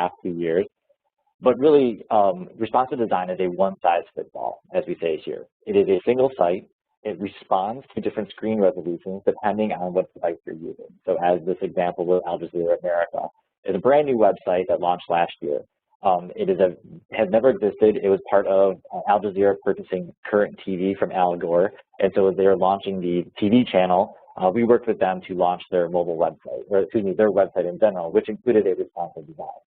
past few years. But really, responsive design is a one-size-fits-all, as we say here. It is a single site. It responds to different screen resolutions depending on what device you're using. So as this example with Al Jazeera America, it's a brand new website that launched last year. Has never existed. It was part of Al Jazeera purchasing Current TV from Al Gore. And so as they're launching the TV channel, we worked with them to launch their mobile website, or excuse me, their website in general, which included a responsive design.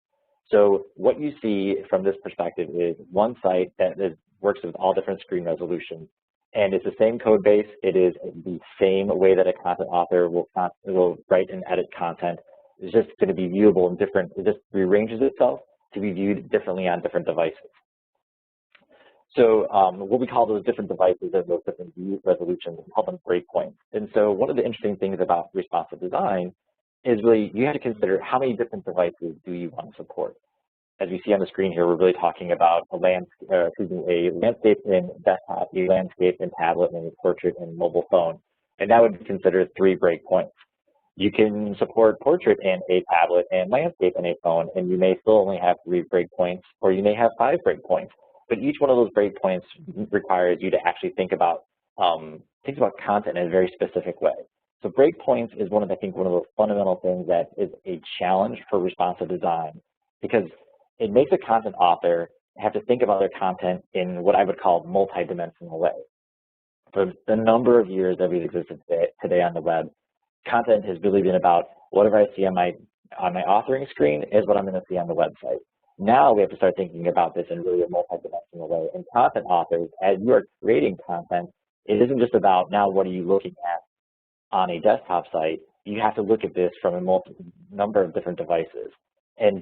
So what you see from this perspective is one site that works with all different screen resolutions. And it's the same code base. It is the same way that a content author will write and edit content. It's just going to be viewable in different, it just rearranges itself to be viewed differently on different devices. So what we call those different devices and those different view resolutions, we call them breakpoints. And so one of the interesting things about responsive design is really you have to consider how many different devices do you want to support. As we see on the screen here, we're really talking about a landscape in desktop, a landscape in tablet, and a portrait in mobile phone. And that would be considered 3 breakpoints. You can support portrait in a tablet and landscape in a phone, and you may still only have 3 breakpoints, or you may have 5 breakpoints. But each one of those breakpoints requires you to actually think about content in a very specific way. So breakpoints is one of those fundamental things that is a challenge for responsive design, because it makes a content author have to think about their content in what I would call multi-dimensional way. For the number of years that we've existed today on the web, content has really been about whatever I see on my authoring screen is what I'm going to see on the website. Now we have to start thinking about this in really a multi-dimensional way. And content authors, as you are creating content, it isn't just about now what are you looking at on a desktop site. You have to look at this from a number of different devices. And